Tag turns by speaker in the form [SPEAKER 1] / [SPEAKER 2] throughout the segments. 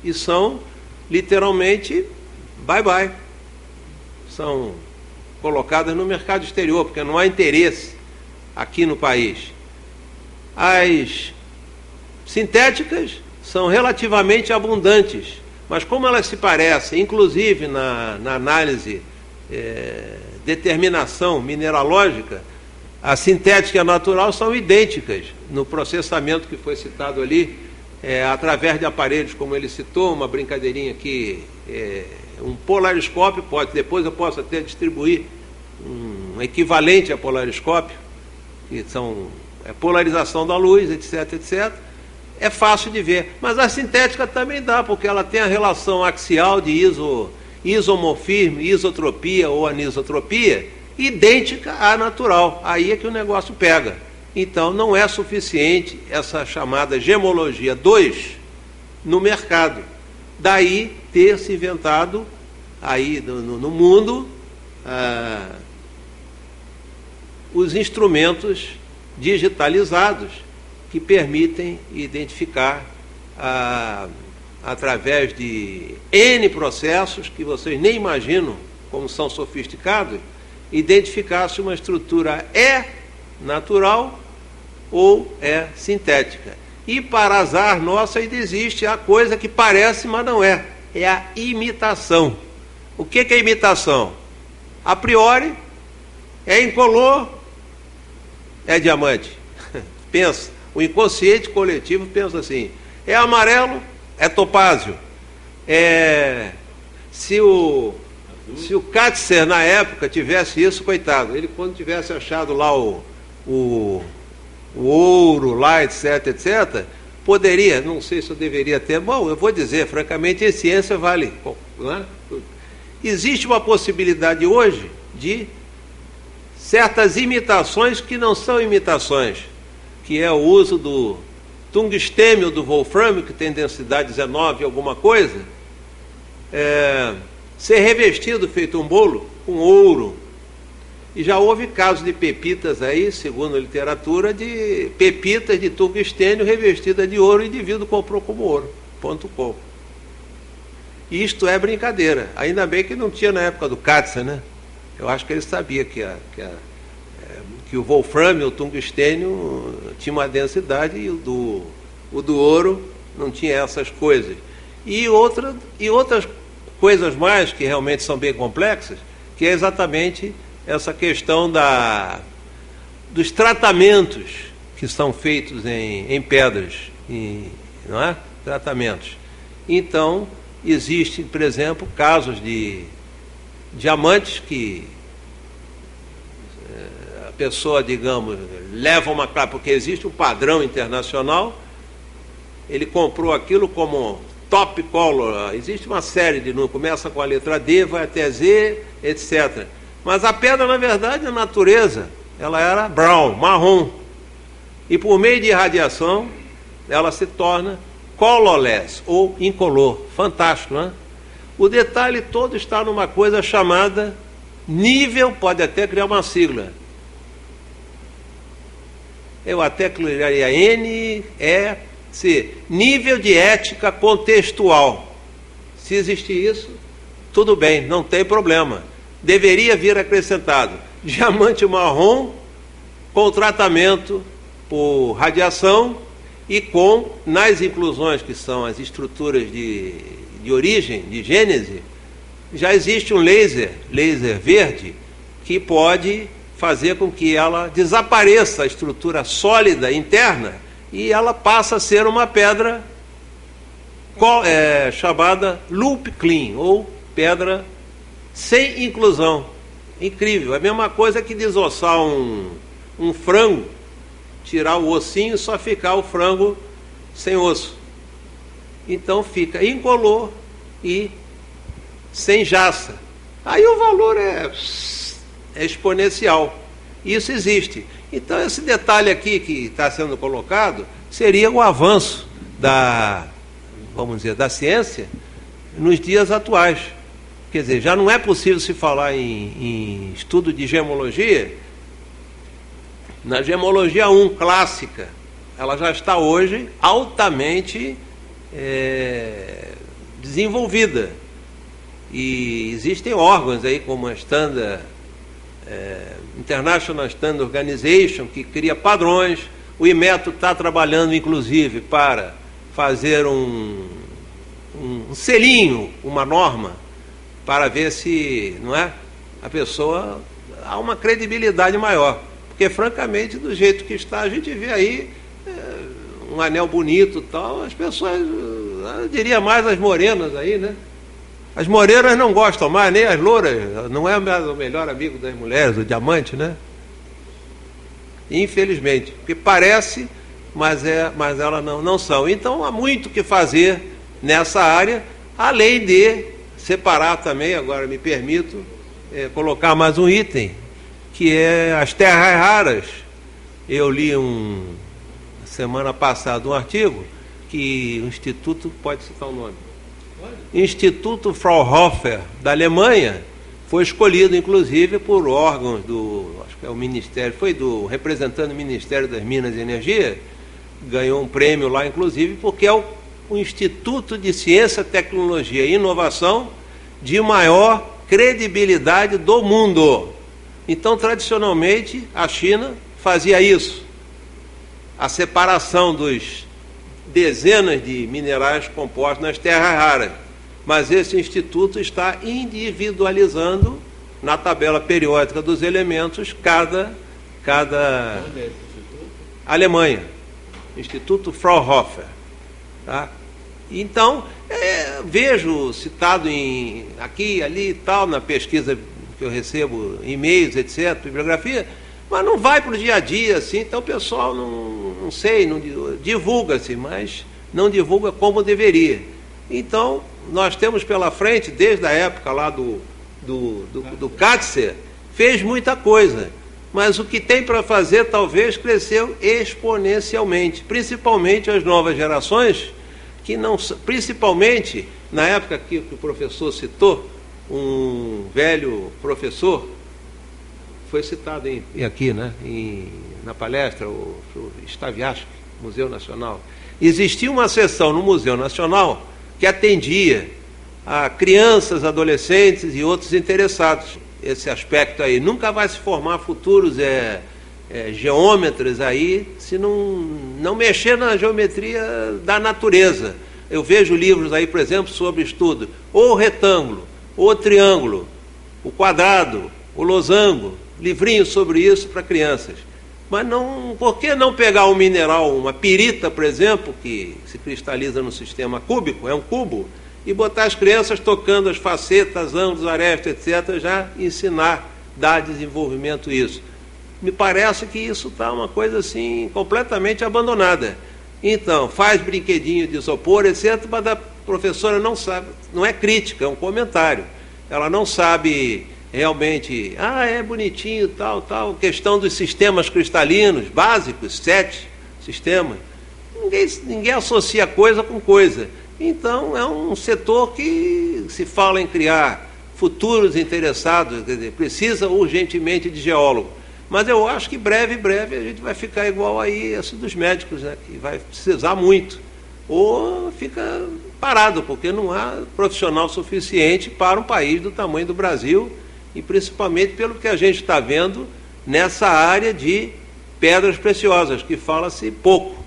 [SPEAKER 1] e são literalmente bye-bye. São colocadas no mercado exterior, porque não há interesse aqui no país. As sintéticas são relativamente abundantes, mas como elas se parecem, inclusive na análise, determinação mineralógica, a sintética e a natural são idênticas no processamento que foi citado ali, através de aparelhos, como ele citou, uma brincadeirinha aqui, um polariscópio, depois eu posso até distribuir um equivalente a polariscópio, que são polarização da luz, etc, etc. É fácil de ver, mas a sintética também dá, porque ela tem a relação axial de isomorfismo, isotropia ou anisotropia, idêntica à natural. Aí é que o negócio pega. Então não é suficiente essa chamada gemologia 2 no mercado. Daí ter se inventado aí no mundo os instrumentos digitalizados que permitem identificar através de N processos que vocês nem imaginam como são sofisticados, identificar se uma estrutura é natural ou é sintética. E para azar nosso ainda existe a coisa que parece, mas não é. É a imitação. O que é imitação? A priori, é incolor, é diamante. Pensa, o inconsciente coletivo pensa assim, é amarelo, é topázio. Se o Katzer, na época, tivesse isso, coitado, ele quando tivesse achado lá o ouro, lá, etc, etc, poderia, não sei se eu deveria ter, bom, eu vou dizer, francamente, em ciência vale, né? Existe uma possibilidade hoje de certas imitações que não são imitações, que é o uso do tungstênio do wolframio, que tem densidade 19 alguma coisa, ser revestido, feito um bolo, com ouro. E já houve casos de pepitas aí, segundo a literatura, de pepitas de tungstênio revestida de ouro, e o indivíduo comprou como ouro.com. Isto é brincadeira. Ainda bem que não tinha na época do Katzer, né? Eu acho que ele sabia que o wolframio, o tungstênio, tinha uma densidade, e o do ouro não tinha essas coisas. E outras coisas mais que realmente são bem complexas, que é exatamente essa questão dos tratamentos que são feitos em pedras, não é? Tratamentos. Então, existem, por exemplo, casos de diamantes que a pessoa, digamos, leva uma classe, porque existe um padrão internacional, ele comprou aquilo como top color, existe uma série de números, começa com a letra D, vai até Z, etc. Mas a pedra, na verdade, na natureza, ela era brown, marrom. E por meio de radiação, ela se torna colorless, ou incolor. Fantástico, não é? O detalhe todo está numa coisa chamada nível, pode até criar uma sigla. Eu até criaria NEC, nível de ética contextual. Se existir isso, tudo bem, não tem problema. Deveria vir acrescentado diamante marrom com tratamento por radiação e com, nas inclusões que são as estruturas de origem, de gênese, já existe um laser verde, que pode fazer com que ela desapareça a estrutura sólida interna e ela passa a ser uma pedra chamada loop clean, ou pedra sem inclusão. Incrível, é a mesma coisa que desossar um frango, tirar o ossinho e só ficar o frango sem osso. Então fica incolor e sem jaça. Aí o valor é exponencial. Isso existe. Então esse detalhe aqui que está sendo colocado seria o avanço vamos dizer, da ciência nos dias atuais. Quer dizer, já não é possível se falar em estudo de gemologia. Na gemologia 1 clássica, ela já está hoje altamente desenvolvida. E existem órgãos aí como a International Standard Organization, que cria padrões. O IMETO está trabalhando, inclusive, para fazer um selinho, uma norma, para ver se, não é, a pessoa há uma credibilidade maior. Porque, francamente, do jeito que está, a gente vê aí um anel bonito e tal, as pessoas, eu diria mais as morenas aí, né? As morenas não gostam mais, nem as louras, não é o melhor amigo das mulheres, o diamante, né? Infelizmente, porque parece, mas elas não são. Então há muito o que fazer nessa área, além de separar também, agora me permito, colocar mais um item, que é as terras raras. Eu li semana passada um artigo que o Instituto, pode citar o nome, Instituto Fraunhofer da Alemanha, foi escolhido inclusive por órgãos acho que é o Ministério, foi do representante do Ministério das Minas e Energia, ganhou um prêmio lá inclusive, porque é o Instituto de Ciência, Tecnologia e Inovação de maior credibilidade do mundo. Então, tradicionalmente, a China fazia isso, a separação dos dezenas de minerais compostos nas terras raras. Mas esse instituto está individualizando na tabela periódica dos elementos cada Alemanha, Instituto Fraunhofer, tá? Então, vejo citado aqui, ali e tal, na pesquisa que eu recebo, e-mails, etc., bibliografia, mas não vai para o dia a dia, assim, então o pessoal não sei, não divulga-se, mas não divulga como deveria. Então, nós temos pela frente, desde a época lá do Katzer, fez muita coisa, mas o que tem para fazer talvez cresceu exponencialmente, principalmente as novas gerações, que não, principalmente na época que o professor citou, um velho professor, foi citado aqui, né, na palestra, o Staviaski, Museu Nacional. Existia uma seção no Museu Nacional que atendia a crianças, adolescentes e outros interessados. Esse aspecto aí nunca vai se formar futuros geômetras aí se não mexer na geometria da natureza. Eu vejo livros aí, por exemplo, sobre estudo ou retângulo, ou triângulo, o quadrado, o losango, livrinhos sobre isso para crianças. Mas por que não pegar um mineral, uma pirita, por exemplo, que se cristaliza no sistema cúbico, é um cubo, e botar as crianças tocando as facetas, ângulos, arestas, etc., já ensinar, dar desenvolvimento isso. Me parece que isso está uma coisa assim completamente abandonada. Então, faz brinquedinho de isopor, etc., mas a professora não sabe, não é crítica, é um comentário. Ela não sabe realmente, é bonitinho, tal, questão dos sistemas cristalinos, básicos, 7 sistemas. Ninguém associa coisa com coisa. Então, é um setor que se fala em criar futuros interessados, quer dizer, precisa urgentemente de geólogo. Mas eu acho que breve a gente vai ficar igual aí esse dos médicos, né, que vai precisar muito. Ou fica parado, porque não há profissional suficiente para um país do tamanho do Brasil, e principalmente pelo que a gente está vendo nessa área de pedras preciosas, que fala-se pouco.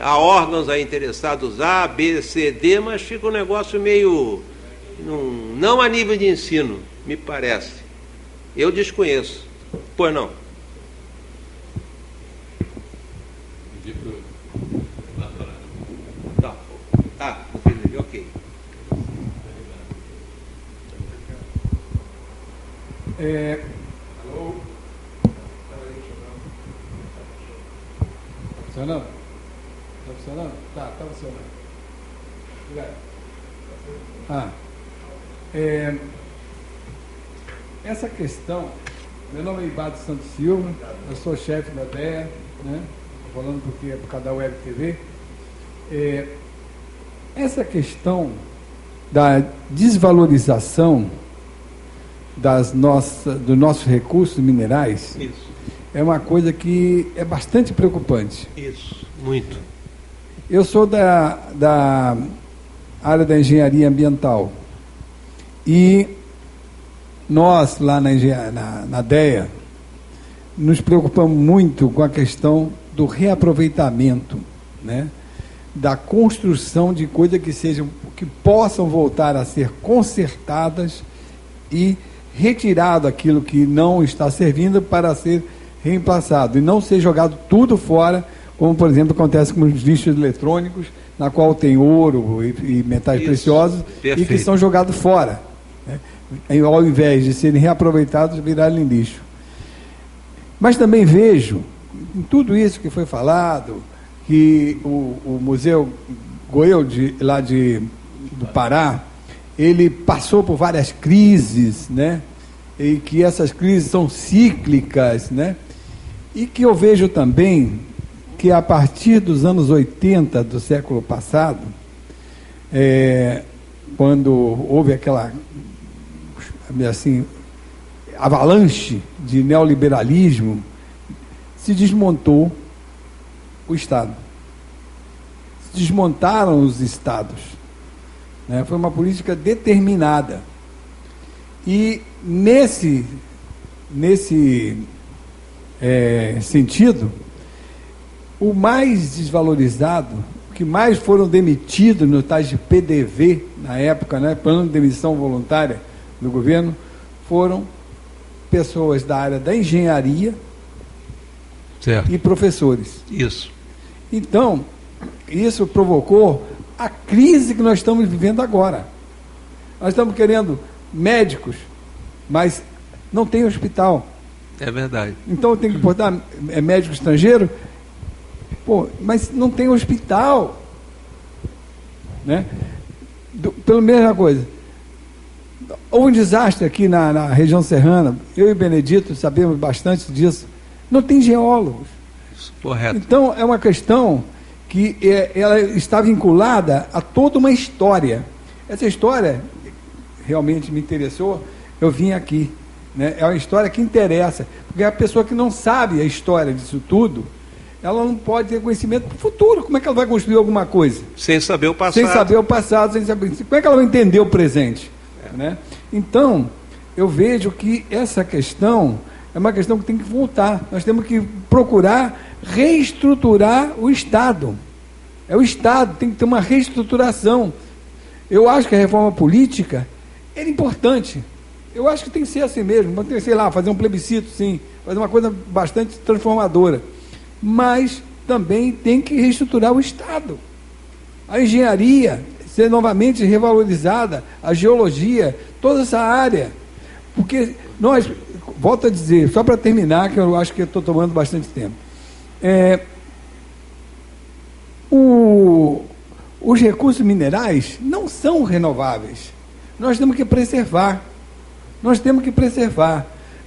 [SPEAKER 1] Há órgãos aí interessados A, B, C, D, mas fica um negócio meio... não a nível de ensino, me parece. Eu desconheço. Pois não. Tá, ok.
[SPEAKER 2] Alô? Tá funcionando? Tá funcionando? Tá funcionando. Obrigado. Essa questão, meu nome é Ibado Santos Silva, eu sou chefe da DEA, né? Estou falando porque é por causa da Web TV. Essa questão da desvalorização dos nossos recursos minerais,
[SPEAKER 1] isso,
[SPEAKER 2] é uma coisa que é bastante preocupante.
[SPEAKER 1] Isso, muito.
[SPEAKER 2] Eu sou da área da engenharia ambiental e nós, lá na DEA, nos preocupamos muito com a questão do reaproveitamento, né? Da construção de coisas que possam voltar a ser consertadas e retirado aquilo que não está servindo para ser reemplaçado e não ser jogado tudo fora, como, por exemplo, acontece com os lixos eletrônicos, na qual tem ouro e metais preciosos, perfeito, e que são jogados fora, né? Ao invés de serem reaproveitados, virarem lixo. Mas também vejo, em tudo isso que foi falado, que o Museu Goel, lá do Pará, ele passou por várias crises, né? E que essas crises são cíclicas, né? E que eu vejo também que a partir dos anos 80 do século passado, quando houve aquela assim, avalanche de neoliberalismo, se desmontou o Estado. Se desmontaram os Estados, né? Foi uma política determinada. E nesse sentido, o mais desvalorizado, o que mais foram demitidos no tais de PDV, na época, né, plano de demissão voluntária do governo, foram pessoas da área da engenharia, certo, e professores.
[SPEAKER 1] Isso.
[SPEAKER 2] Então, isso provocou a crise que nós estamos vivendo agora. Nós estamos querendo médicos, mas não tem hospital.
[SPEAKER 1] É verdade.
[SPEAKER 2] Então tem que botar médico estrangeiro, mas não tem hospital, né? Pela mesma coisa. Houve um desastre aqui na região serrana, eu e Benedito sabemos bastante disso, não tem geólogos.
[SPEAKER 1] Isso, correto.
[SPEAKER 2] Então é uma questão que ela está vinculada a toda uma história. Essa história realmente me interessou, eu vim aqui, né? É uma história que interessa, porque a pessoa que não sabe a história disso tudo, ela não pode ter conhecimento do futuro. Como é que ela vai construir alguma coisa?
[SPEAKER 1] Sem saber o passado.
[SPEAKER 2] Sem saber o passado, sem saber. Como é que ela vai entender o presente? Né? Então, eu vejo que essa questão é uma questão que tem que voltar. Nós temos que procurar reestruturar o Estado. É o Estado, tem que ter uma reestruturação. Eu acho que a reforma política é importante. Eu acho que tem que ser assim mesmo. Tem que, sei lá, fazer um plebiscito, sim. Fazer uma coisa bastante transformadora. Mas também tem que reestruturar o Estado. A engenharia ser novamente revalorizada, a geologia, toda essa área. Porque nós, volto a dizer, só para terminar, que eu acho que estou tomando bastante tempo. Os recursos minerais não são renováveis. Nós temos que preservar.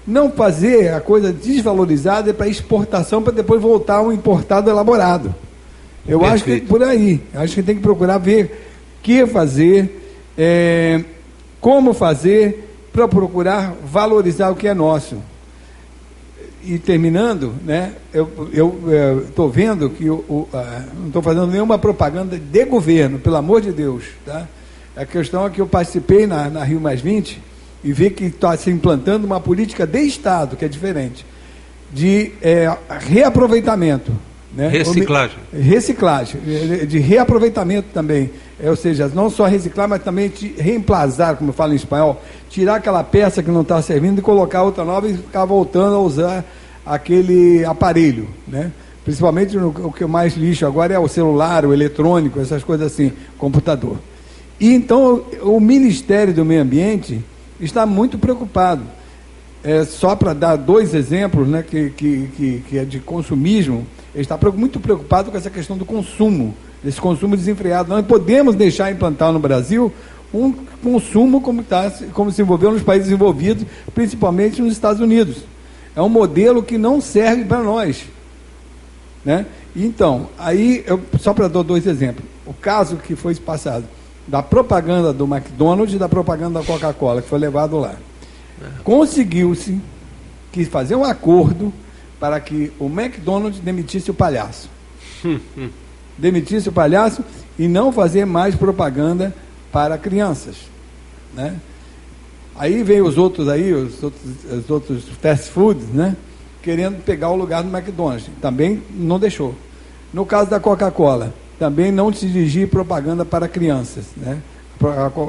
[SPEAKER 2] Não fazer a coisa desvalorizada para exportação, para depois voltar um importado elaborado. Eu Perfeito. Acho que é por aí. Acho que tem que procurar ver o que fazer, como fazer, para procurar valorizar o que é nosso. E terminando, né, eu estou vendo que não estou fazendo nenhuma propaganda de governo, pelo amor de Deus. Tá? A questão é que eu participei na Rio Mais 20 e vi que está se implantando uma política de Estado, que é diferente, de reaproveitamento. Né? Reciclagem, de reaproveitamento também. Ou seja, não só reciclar, mas também reemplazar, como eu falo em espanhol, tirar aquela peça que não está servindo e colocar outra nova e ficar voltando a usar aquele aparelho. Né? Principalmente o que eu mais lixo agora é o celular, o eletrônico, essas coisas assim, computador. E então o Ministério do Meio Ambiente está muito preocupado. Só para dar dois exemplos, né, que é de consumismo, ele está muito preocupado com essa questão do consumo, desse consumo desenfreado. Nós não podemos deixar implantar no Brasil um consumo como se envolveu nos países desenvolvidos, principalmente nos Estados Unidos. É um modelo que não serve para nós. Né? Então, aí, só para dar dois exemplos. O caso que foi passado, da propaganda do McDonald's e da propaganda da Coca-Cola, que foi levado lá. Conseguiu-se fazer um acordo para que o McDonald's demitisse o palhaço. demitisse o palhaço e não fazer mais propaganda para crianças, né? Aí vem os outros fast foods, né? Querendo pegar o lugar do McDonald's. Também não deixou. No caso da Coca-Cola, também não se dirigir propaganda para crianças, né?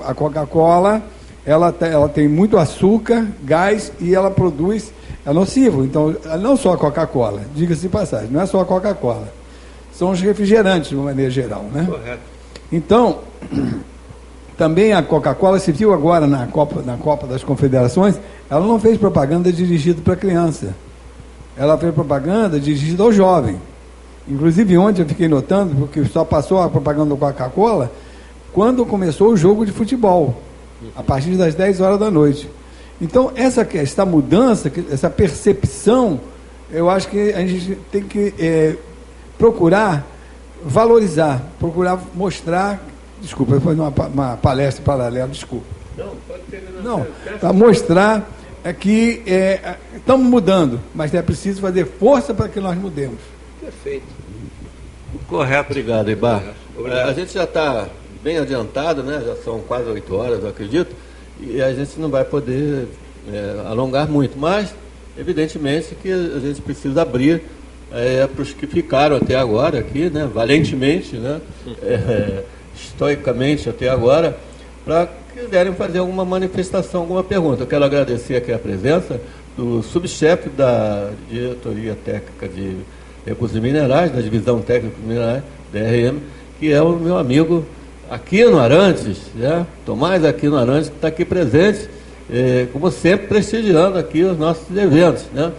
[SPEAKER 2] A Coca-Cola, ela tem muito açúcar, gás e ela produz, é nocivo. Então, não só a Coca-Cola, diga-se de passagem, não é só a Coca-Cola. São os refrigerantes, de uma maneira geral, né?
[SPEAKER 1] Correto.
[SPEAKER 2] Então, também a Coca-Cola, se viu agora na Copa das Confederações, ela não fez propaganda dirigida para criança. Ela fez propaganda dirigida ao jovem. Inclusive, ontem eu fiquei notando, porque só passou a propaganda da Coca-Cola quando começou o jogo de futebol, a partir das 10 horas da noite. Então, essa mudança, essa percepção, eu acho que a gente tem que procurar valorizar, procurar mostrar. Desculpa, foi uma palestra paralela, desculpa.
[SPEAKER 1] Não, pode terminar.
[SPEAKER 2] Não, para mostrar que estamos mudando, mas é preciso fazer força para que nós mudemos.
[SPEAKER 1] Perfeito. Correto.
[SPEAKER 3] Obrigado, Ibar.
[SPEAKER 1] Obrigado.
[SPEAKER 3] A gente já está bem adiantado, né? Já são quase 8 horas, eu acredito, e a gente não vai poder alongar muito, mas, evidentemente, que a gente precisa abrir para os que ficaram até agora aqui, né? Valentemente, né? Estoicamente até agora, para que quiserem fazer alguma manifestação, alguma pergunta. Eu quero agradecer aqui a presença do subchefe da Diretoria Técnica de Recursos Minerais, da Divisão Técnica de Minerais, DRM, que é o meu amigo Aquino Arantes, né? Tomás Aquino Arantes, que está aqui presente, como sempre, prestigiando aqui os nossos eventos, né?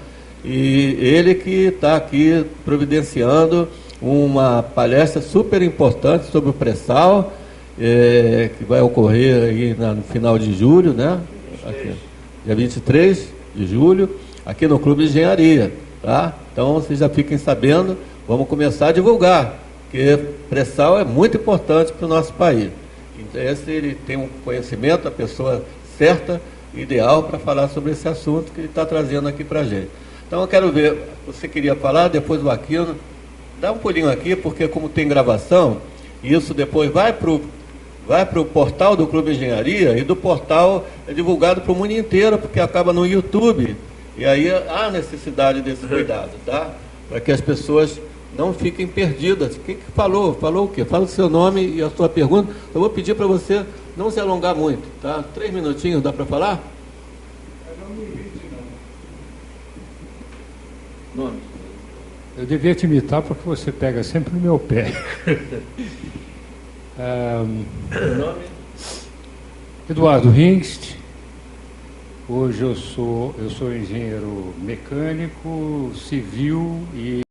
[SPEAKER 3] E ele que está aqui providenciando uma palestra super importante sobre o pré-sal, que vai ocorrer aí no final de julho, né? Aqui, dia 23 de julho, aqui no Clube de Engenharia, tá? Então, vocês já fiquem sabendo, vamos começar a divulgar, porque pré-sal é muito importante para o nosso país. Então, ele tem um conhecimento, a pessoa certa, ideal para falar sobre esse assunto que ele está trazendo aqui para a gente. Então, eu quero ver, você queria falar, depois o Aquino, dá um pulinho aqui, porque como tem gravação, isso depois vai para o portal do Clube de Engenharia, e do portal é divulgado para o mundo inteiro, porque acaba no YouTube, e aí há necessidade desse cuidado, tá? Para que as pessoas não fiquem perdidas. Quem que falou? Falou o quê? Fala o seu nome e a sua pergunta. Eu vou pedir para você não se alongar muito, tá? 3 minutinhos, dá para falar? Nome?
[SPEAKER 4] Eu devia te imitar porque você pega sempre no meu pé.
[SPEAKER 1] Nome?
[SPEAKER 4] Eduardo Hingst. Hoje eu sou engenheiro mecânico, civil e